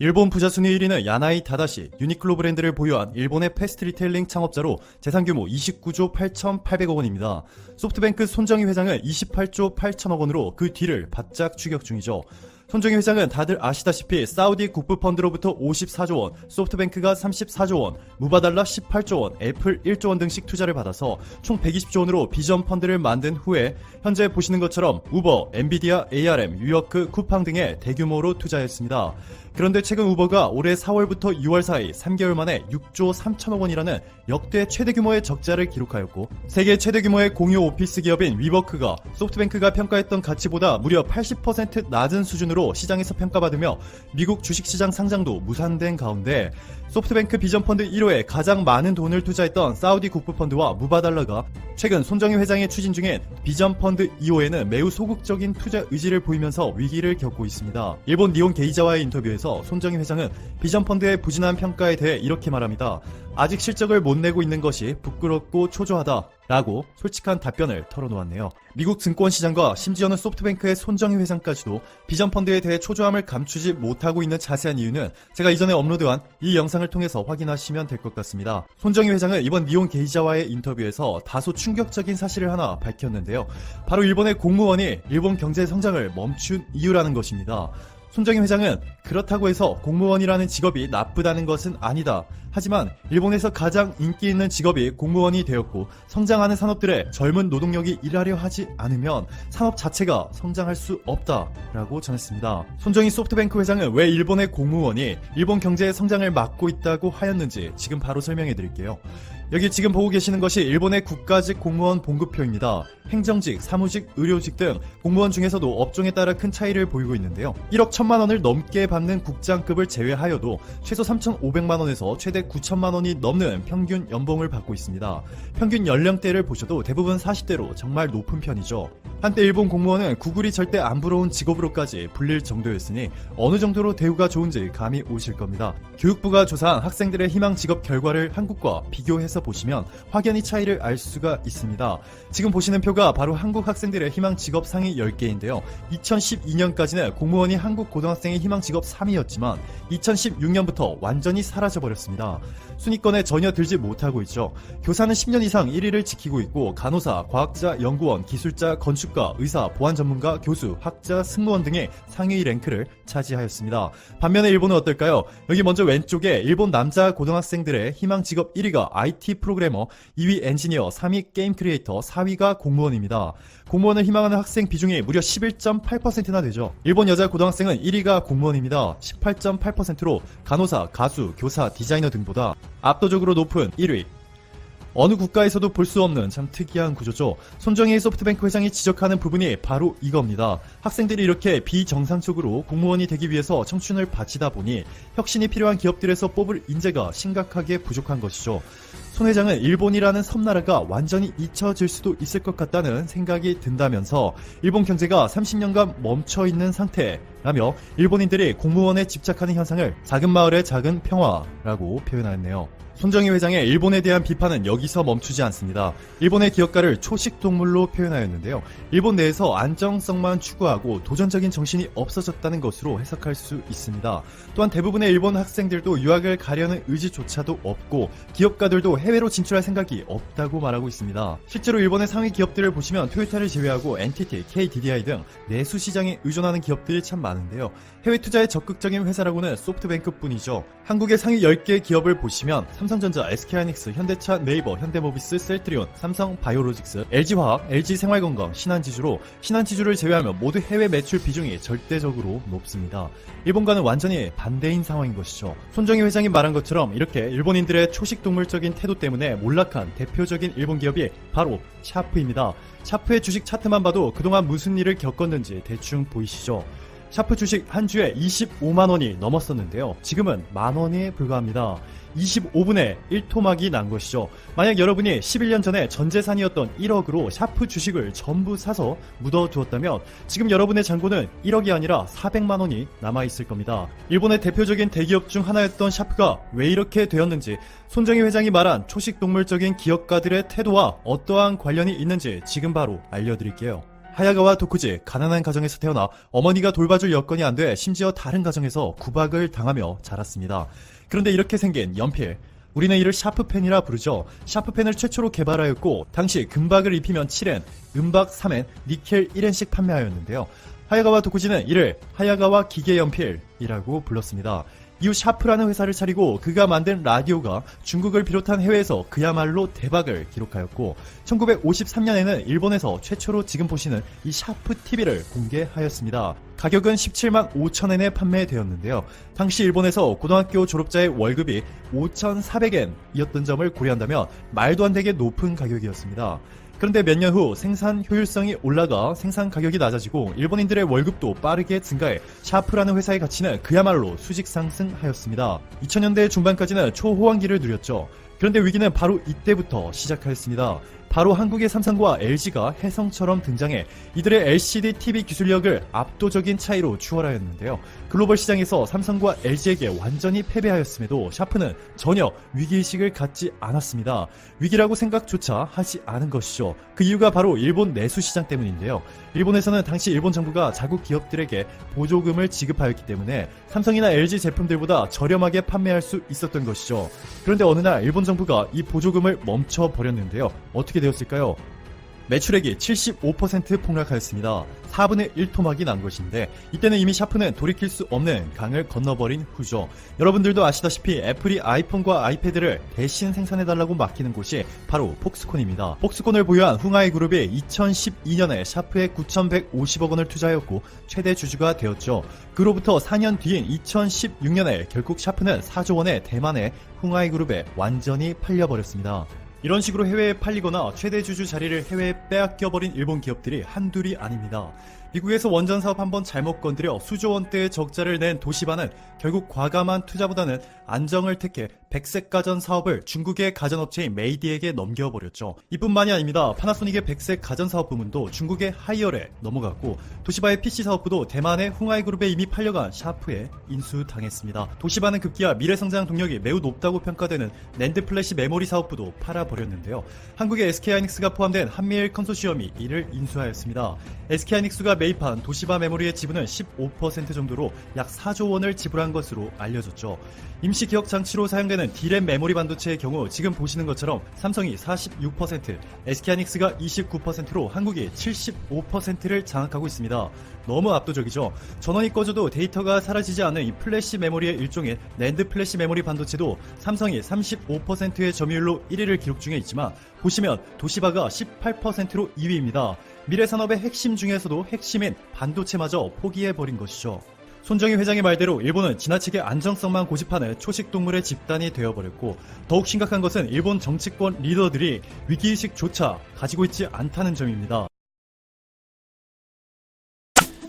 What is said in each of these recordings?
일본 부자 순위 1위는 야나이 다다시, 유니클로 브랜드를 보유한 일본의 패스트 리테일링 창업자로 재산규모 29조 8,800억 원입니다. 소프트뱅크 손정희 회장은 28조 8천억 원으로 그 뒤를 바짝 추격 중이죠. 손정희 회장은 다들 아시다시피 사우디 국부펀드로부터 54조 원, 소프트뱅크가 34조 원, 무바달라 18조 원, 애플 1조 원 등씩 투자를 받아서 총 120조 원으로 비전 펀드를 만든 후에 현재 보시는 것처럼 우버, 엔비디아, ARM, 뉴요크, 쿠팡 등에 대규모로 투자했습니다. 그런데 최근 우버가 올해 4월부터 6월 사이 3개월 만에 6조 3천억 원이라는 역대 최대 규모의 적자를 기록하였고, 세계 최대 규모의 공유 오피스 기업인 위버크가 소프트뱅크가 평가했던 가치보다 무려 80% 낮은 수준으로 시장에서 평가받으며 미국 주식시장 상장도 무산된 가운데, 소프트뱅크 비전펀드 1호에 가장 많은 돈을 투자했던 사우디 국부펀드와 무바달라가 최근 손정희 회장이 추진 중인 비전펀드 2호에는 매우 소극적인 투자 의지를 보이면서 위기를 겪고 있습니다. 일본 니온 게이자와의 인터뷰에서 손정희 회장은 비전펀드의 부진한 평가에 대해 이렇게 말합니다. 아직 실적을 못 내고 있는 것이 부끄럽고 초조하다 라고 솔직한 답변을 털어놓았네요. 미국 증권시장과 심지어는 소프트뱅크의 손정희 회장까지도 비전펀드에 대해 초조함을 감추지 못하고 있는 자세한 이유는 제가 이전에 업로드한 이 영상을 통해서 확인하시면 될 것 같습니다. 손정희 회장은 이번 니온 게이자와의 인터뷰에서 다소 충격적인 사실을 하나 밝혔는데요. 바로 일본의 공무원이 일본 경제 성장을 멈춘 이유라는 것입니다. 손정희 회장은 그렇다고 해서 공무원이라는 직업이 나쁘다는 것은 아니다. 하지만 일본에서 가장 인기 있는 직업이 공무원이 되었고, 성장하는 산업들의 젊은 노동력이 일하려 하지 않으면 산업 자체가 성장할 수 없다라고 전했습니다. 손정희 소프트뱅크 회장은 왜 일본의 공무원이 일본 경제의 성장을 막고 있다고 하였는지 지금 바로 설명해 드릴게요. 여기 지금 보고 계시는 것이 일본의 국가직 공무원 봉급표입니다. 행정직, 사무직, 의료직 등 공무원 중에서도 업종에 따라 큰 차이를 보이고 있는데요. 1억 1천만 원을 넘게 받는 국장급을 제외하여도 최소 3,500만 원에서 최대 9천만 원이 넘는 평균 연봉을 받고 있습니다. 평균 연령대를 보셔도 대부분 40대로 정말 높은 편이죠. 한때 일본 공무원은 구글이 절대 안 부러운 직업으로까지 불릴 정도였으니 어느 정도로 대우가 좋은지 감이 오실 겁니다. 교육부가 조사한 학생들의 희망 직업 결과를 한국과 비교해서 보시면 확연히 차이를 알 수가 있습니다. 지금 보시는 표가 바로 한국 학생들의 희망 직업 상위 10개인데요. 2012년까지는 공무원이 한국 고등학생의 희망 직업 3위였지만 2016년부터 완전히 사라져버렸습니다. 순위권에 전혀 들지 못하고 있죠. 교사는 10년 이상 1위를 지키고 있고, 간호사, 과학자, 연구원, 기술자, 건축가, 의사, 보안 전문가, 교수, 학자, 승무원 등의 상위 랭크를 차지하였습니다. 반면에 일본은 어떨까요? 여기 먼저 왼쪽에 일본 남자 고등학생들의 희망 직업 1위가 IT 프로그래머, 2위 엔지니어, 3위 게임 크리에이터, 4위가 공무원입니다. 공무원을 희망하는 학생 비중이 무려 11.8%나 되죠. 일본 여자 고등학생은 1위가 공무원입니다. 18.8%로 간호사, 가수, 교사, 디자이너 등보다 압도적으로 높은 1위. 어느 국가에서도 볼 수 없는 참 특이한 구조죠. 손정희 소프트뱅크 회장이 지적하는 부분이 바로 이겁니다. 학생들이 이렇게 비정상적으로 공무원이 되기 위해서 청춘을 바치다 보니 혁신이 필요한 기업들에서 뽑을 인재가 심각하게 부족한 것이죠. 손 회장은 일본이라는 섬나라가 완전히 잊혀질 수도 있을 것 같다는 생각이 든다면서 일본 경제가 30년간 멈춰있는 상태라며 일본인들이 공무원에 집착하는 현상을 작은 마을의 작은 평화라고 표현하였네요. 손정희 회장의 일본에 대한 비판은 여기서 멈추지 않습니다. 일본의 기업가를 초식동물로 표현하였는데요. 일본 내에서 안정성만 추구하고 도전적인 정신이 없어졌다는 것으로 해석할 수 있습니다. 또한 대부분의 일본 학생들도 유학을 가려는 의지조차도 없고, 기업가들도 해외로 진출할 생각이 없다고 말하고 있습니다. 실제로 일본의 상위 기업들을 보시면 토요타를 제외하고 NTT, KDDI 등 내수 시장에 의존하는 기업들이 참 많은데요. 해외 투자에 적극적인 회사라고는 소프트뱅크뿐이죠. 한국의 상위 10개 기업을 보시면 삼성전자, SK하이닉스, 현대차, 네이버, 현대모비스, 셀트리온, 삼성바이오로직스, LG화학, LG생활건강, 신한지주로 신한지주를 제외하면 모두 해외 매출 비중이 절대적으로 높습니다. 일본과는 완전히 반대인 상황인 것이죠. 손정희 회장이 말한 것처럼 이렇게 일본인들의 초식동물적인 태도 때문에 몰락한 대표적인 일본 기업이 바로 샤프입니다. 샤프의 주식 차트만 봐도 그동안 무슨 일을 겪었는지 대충 보이시죠? 샤프 주식 한 주에 25만원이 넘었었는데요. 지금은 만원에 불과합니다. 25분에 1토막이 난 것이죠. 만약 여러분이 11년 전에 전 재산이었던 1억으로 샤프 주식을 전부 사서 묻어두었다면 지금 여러분의 잔고는 1억이 아니라 400만원이 남아있을 겁니다. 일본의 대표적인 대기업 중 하나였던 샤프가 왜 이렇게 되었는지, 손정희 회장이 말한 초식동물적인 기업가들의 태도와 어떠한 관련이 있는지 지금 바로 알려드릴게요. 하야가와 도쿠지, 가난한 가정에서 태어나 어머니가 돌봐줄 여건이 안 돼 심지어 다른 가정에서 구박을 당하며 자랐습니다. 그런데 이렇게 생긴 연필, 우리는 이를 샤프펜이라 부르죠. 샤프펜을 최초로 개발하였고 당시 금박을 입히면 7엔, 은박 3엔, 니켈 1엔씩 판매하였는데요. 하야가와 도쿠지는 이를 하야가와 기계연필이라고 불렀습니다. 이후 샤프라는 회사를 차리고 그가 만든 라디오가 중국을 비롯한 해외에서 그야말로 대박을 기록하였고 1953년에는 일본에서 최초로 지금 보시는 이 샤프 TV를 공개하였습니다. 가격은 17만 5천엔에 판매되었는데요. 당시 일본에서 고등학교 졸업자의 월급이 5,400엔이었던 점을 고려한다면 말도 안 되게 높은 가격이었습니다. 그런데 몇 년 후 생산 효율성이 올라가 생산 가격이 낮아지고 일본인들의 월급도 빠르게 증가해 샤프라는 회사의 가치는 그야말로 수직 상승하였습니다. 2000년대 중반까지는 초호황기를 누렸죠. 그런데 위기는 바로 이때부터 시작하였습니다. 바로 한국의 삼성과 LG가 혜성처럼 등장해 이들의 LCD TV 기술력을 압도적인 차이로 추월하였는데요. 글로벌 시장에서 삼성과 LG에게 완전히 패배하였음에도 샤프는 전혀 위기의식을 갖지 않았습니다. 위기라고 생각조차 하지 않은 것이죠. 그 이유가 바로 일본 내수 시장 때문인데요. 일본에서는 당시 일본 정부가 자국 기업들에게 보조금을 지급하였기 때문에 삼성이나 LG 제품들보다 저렴하게 판매할 수 있었던 것이죠. 그런데 어느 날 일본 정부가 이 보조금을 멈춰버렸는데요. 어떻게 되었을까요? 매출액이 75% 폭락하였습니다. 4분의 1 토막이 난 것인데 이때는 이미 샤프는 돌이킬 수 없는 강을 건너버린 후죠. 여러분들도 아시다시피 애플이 아이폰과 아이패드를 대신 생산해달라고 맡기는 곳이 바로 폭스콘입니다. 폭스콘을 보유한 흥하이 그룹이 2012년에 샤프에 9,150억 원을 투자하였고 최대 주주가 되었죠. 그로부터 4년 뒤인 2016년에 결국 샤프는 4조 원의 대만의 흥하이 그룹에 완전히 팔려버렸습니다. 이런 식으로 해외에 팔리거나 최대 주주 자리를 해외에 빼앗겨버린 일본 기업들이 한둘이 아닙니다. 미국에서 원전 사업 한번 잘못 건드려 수조 원대의 적자를 낸 도시바는 결국 과감한 투자보다는 안정을 택해 백색 가전 사업을 중국의 가전업체인 메이디에게 넘겨버렸죠. 이뿐만이 아닙니다. 파나소닉의 백색 가전 사업 부문도 중국의 하이얼에 넘어갔고 도시바의 PC 사업부도 대만의 흥하이 그룹에 이미 팔려간 샤프에 인수당했습니다. 도시바는 급기야 미래성장 동력이 매우 높다고 평가되는 낸드 플래시 메모리 사업부도 팔아버렸는데요. 한국의 SK하이닉스가 포함된 한미일 컨소시엄이 이를 인수하였습니다. SK하이닉스가 매입한 도시바 메모리의 지분은 15% 정도로 약 4조 원을 지불한 것으로 알려졌죠. 임시 기억 장치로 사용되는 D램 메모리 반도체의 경우 지금 보시는 것처럼 삼성이 46%, SK하이닉스가 29%로 한국이 75%를 장악하고 있습니다. 너무 압도적이죠. 전원이 꺼져도 데이터가 사라지지 않는 이 플래시 메모리의 일종인 낸드 플래시 메모리 반도체도 삼성이 35%의 점유율로 1위를 기록 중에 있지만 보시면 도시바가 18%로 2위입니다. 미래산업의 핵심 중에서도 핵심인 반도체마저 포기해버린 것이죠. 손정희 회장의 말대로 일본은 지나치게 안정성만 고집하는 초식동물의 집단이 되어버렸고 더욱 심각한 것은 일본 정치권 리더들이 위기의식조차 가지고 있지 않다는 점입니다.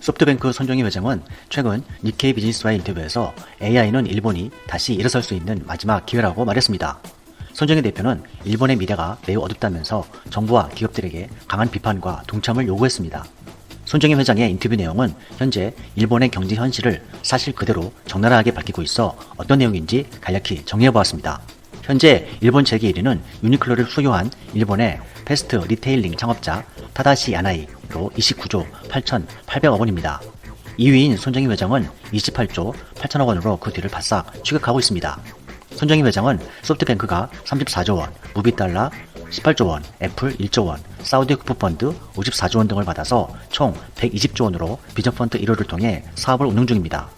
소프트뱅크 손정희 회장은 최근 니케이 비즈니스와의 인터뷰에서 AI는 일본이 다시 일어설 수 있는 마지막 기회라고 말했습니다. 손정희 대표는 일본의 미래가 매우 어둡다면서 정부와 기업들에게 강한 비판과 동참을 요구했습니다. 손정희 회장의 인터뷰 내용은 현재 일본의 경제 현실을 사실 그대로 적나라하게 밝히고 있어 어떤 내용인지 간략히 정리해보았습니다. 현재 일본 재계 1위는 유니클로를 소유한 일본의 패스트 리테일링 창업자 타다시 야나이로 29조 8,800억 원입니다. 2위인 손정희 회장은 28조 8천억 원으로 그 뒤를 바싹 추격하고 있습니다. 손정희 회장은 소프트뱅크가 34조 원, 무비달러 18조 원, 애플 1조 원, 사우디 쿠프펀드 54조 원 등을 받아서 총 120조 원으로 비전펀드 1호를 통해 사업을 운영 중입니다.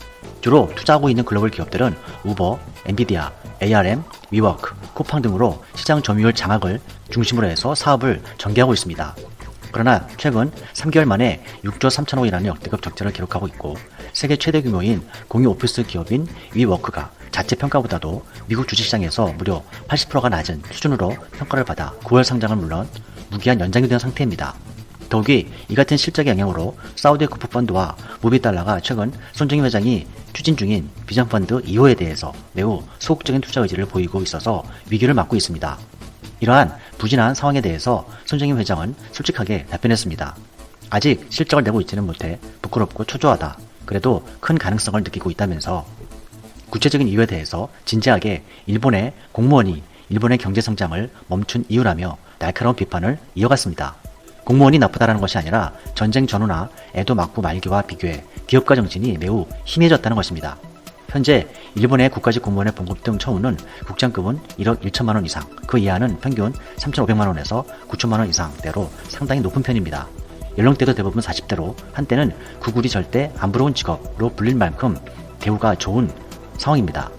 주로 투자하고 있는 글로벌 기업들은 우버, 엔비디아, ARM, 위워크, 쿠팡 등으로 시장 점유율 장악을 중심으로 해서 사업을 전개하고 있습니다. 그러나 최근 3개월 만에 6조 3천억이라는 역대급 적자를 기록하고 있고 세계 최대 규모인 공유 오피스 기업인 위워크가 자체 평가보다도 미국 주식시장에서 무려 80%가 낮은 수준으로 평가를 받아 9월 상장은 물론 무기한 연장이 된 상태입니다. 더욱이 이 같은 실적의 영향으로 사우디 쿠프펀드와 무비달러가 최근 손정희 회장이 추진 중인 비전펀드 2호에 대해서 매우 소극적인 투자 의지를 보이고 있어서 위기를 맞고 있습니다. 이러한 부진한 상황에 대해서 손정희 회장은 솔직하게 답변했습니다. 아직 실적을 내고 있지는 못해 부끄럽고 초조하다. 그래도 큰 가능성을 느끼고 있다면서 구체적인 이유에 대해서 진지하게 일본의 공무원이 일본의 경제 성장을 멈춘 이유라며 날카로운 비판을 이어갔습니다. 공무원이 나쁘다라는 것이 아니라 전쟁 전후나 에도 막부 말기와 비교해 기업가 정신이 매우 희미해졌다는 것입니다. 현재 일본의 국가직 공무원의 봉급 등 처우는 국장급은 1억 1천만 원 이상, 그 이하는 평균 3,500만 원에서 9천만 원 이상대로 상당히 높은 편입니다. 연령대도 대부분 40대로 한때는 구글이 절대 안 부러운 직업으로 불릴 만큼 대우가 좋은 상황입니다.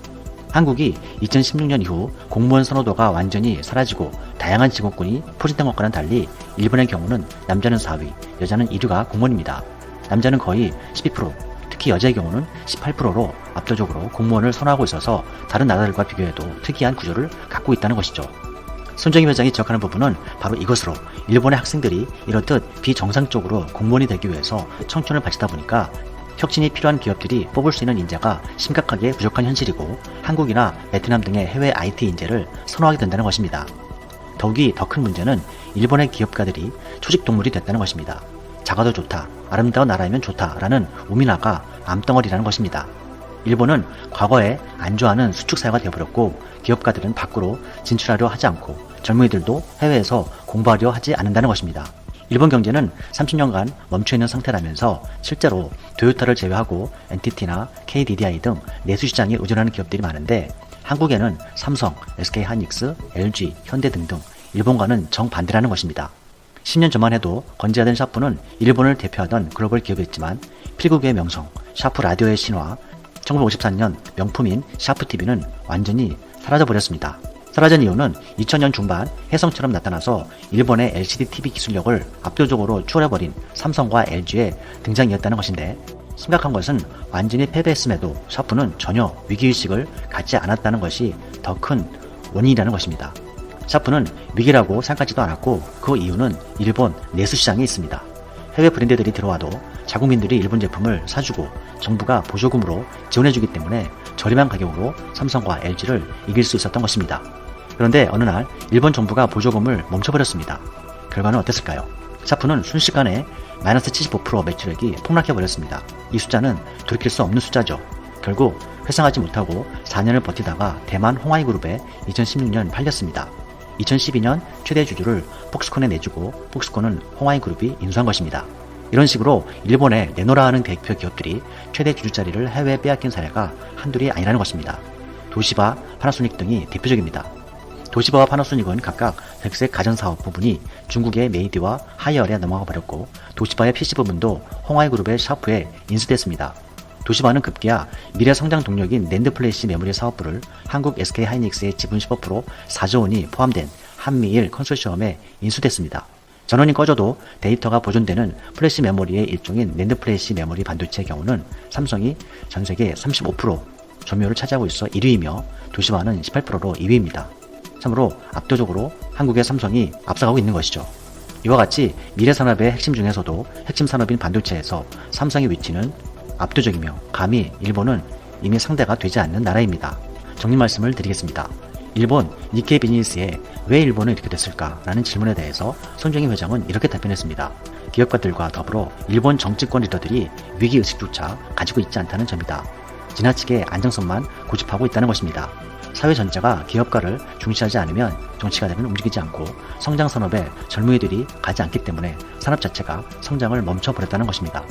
한국이 2016년 이후 공무원 선호도가 완전히 사라지고 다양한 직업군이 포진된 것과는 달리 일본의 경우는 남자는 4위, 여자는 1위가 공무원입니다. 남자는 거의 12%, 특히 여자의 경우는 18%로 압도적으로 공무원을 선호하고 있어서 다른 나라들과 비교해도 특이한 구조를 갖고 있다는 것이죠. 손정희 회장이 지적하는 부분은 바로 이것으로 일본의 학생들이 이렇듯 비정상적으로 공무원이 되기 위해서 청춘을 바치다 보니까 혁신이 필요한 기업들이 뽑을 수 있는 인재가 심각하게 부족한 현실이고 한국이나 베트남 등의 해외 IT 인재를 선호하게 된다는 것입니다. 더욱이 더 큰 문제는 일본의 기업가들이 초식동물이 됐다는 것입니다. 작아도 좋다, 아름다운 나라이면 좋다라는 우미나가 암덩어리라는 것입니다. 일본은 과거에 안 좋아하는 수축사회가 되어버렸고 기업가들은 밖으로 진출하려 하지 않고 젊은이들도 해외에서 공부하려 하지 않는다는 것입니다. 일본 경제는 30년간 멈춰있는 상태라면서 실제로 토요타를 제외하고 NTT나 KDDI 등 내수 시장에 의존하는 기업들이 많은데 한국에는 삼성, SK하이닉스, LG, 현대 등등 일본과는 정반대라는 것입니다. 10년 전만 해도 건재하던 샤프는 일본을 대표하던 글로벌 기업이었지만 필국의 명성, 샤프 라디오의 신화, 1954년 명품인 샤프TV는 완전히 사라져버렸습니다. 사라진 이유는 2000년 중반 혜성처럼 나타나서 일본의 LCD TV 기술력을 압도적으로 추월해버린 삼성과 LG의 등장이었다는 것인데 심각한 것은 완전히 패배했음에도 샤프는 전혀 위기의식을 갖지 않았다는 것이 더 큰 원인이라는 것입니다. 샤프는 위기라고 생각하지도 않았고 그 이유는 일본 내수 시장에 있습니다. 해외 브랜드들이 들어와도 자국민들이 일본 제품을 사주고 정부가 보조금으로 지원해주기 때문에 저렴한 가격으로 삼성과 LG를 이길 수 있었던 것입니다. 그런데 어느 날 일본 정부가 보조금을 멈춰버렸습니다. 결과는 어땠을까요? 샤프는 순식간에 마이너스 75% 매출액이 폭락해버렸습니다. 이 숫자는 돌이킬 수 없는 숫자죠. 결국 회상하지 못하고 4년을 버티다가 대만 홍하이그룹에 2016년 팔렸습니다. 2012년 최대 주주를 폭스콘에 내주고 폭스콘은 홍하이그룹이 인수한 것입니다. 이런 식으로 일본의 내노라 하는 대표 기업들이 최대 주주 자리를 해외에 빼앗긴 사례가 한둘이 아니라는 것입니다. 도시바, 파나소닉 등이 대표적입니다. 도시바와 파나소닉은 각각 백색 가전사업 부분이 중국의 메이디와 하이얼에 넘어가 버렸고 도시바의 PC 부분도 홍하이그룹의 샤프에 인수됐습니다. 도시바는 급기야 미래 성장 동력인 낸드 플래시 메모리 사업부를 한국 SK하이닉스의 지분 15% 4조 원이 포함된 한미일 컨소시엄에 인수됐습니다. 전원이 꺼져도 데이터가 보존되는 플래시 메모리의 일종인 낸드 플래시 메모리 반도체의 경우는 삼성이 전세계 35% 점유율을 차지하고 있어 1위이며 도시바는 18%로 2위입니다. 참으로 압도적으로 한국의 삼성이 앞서가고 있는 것이죠. 이와 같이 미래 산업의 핵심 중에서도 핵심 산업인 반도체에서 삼성의 위치는 압도적이며 감히 일본은 이미 상대가 되지 않는 나라입니다. 정리 말씀을 드리겠습니다. 일본 니케이 비즈니스에 왜 일본은 이렇게 됐을까라는 질문에 대해서 손정희 회장은 이렇게 답변했습니다. 기업가들과 더불어 일본 정치권 리더들이 위기의식조차 가지고 있지 않다는 점이다. 지나치게 안정성만 고집하고 있다는 것입니다. 사회 전체가 기업가를 중시하지 않으면 정치가들은 움직이지 않고 성장 산업에 젊은이들이 가지 않기 때문에 산업 자체가 성장을 멈춰버렸다는 것입니다.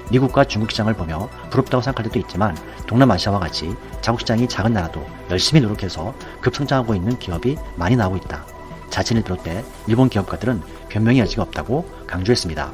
미국과 중국 시장을 보며 부럽다고 생각할 때도 있지만 동남아시아와 같이 자국 시장이 작은 나라도 열심히 노력해서 급성장하고 있는 기업이 많이 나오고 있다. 자신을 비롯해 일본 기업가들은 변명의 여지가 없다고 강조했습니다.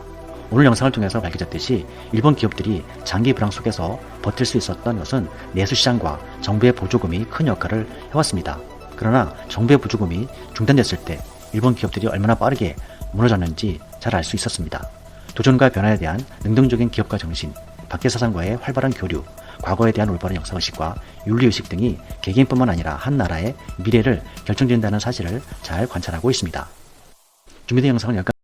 오늘 영상을 통해서 밝혀졌듯이 일본 기업들이 장기 불황 속에서 버틸 수 있었던 것은 내수시장과 정부의 보조금이 큰 역할을 해왔습니다. 그러나 정부의 보조금이 중단됐을 때 일본 기업들이 얼마나 빠르게 무너졌는지 잘 알 수 있었습니다. 도전과 변화에 대한 능동적인 기업가 정신, 밖의 사상과의 활발한 교류, 과거에 대한 올바른 역사의식과 윤리의식 등이 개개인뿐만 아니라 한 나라의 미래를 결정짓는다는 사실을 잘 관찰하고 있습니다. 준비된 영상은 여기까지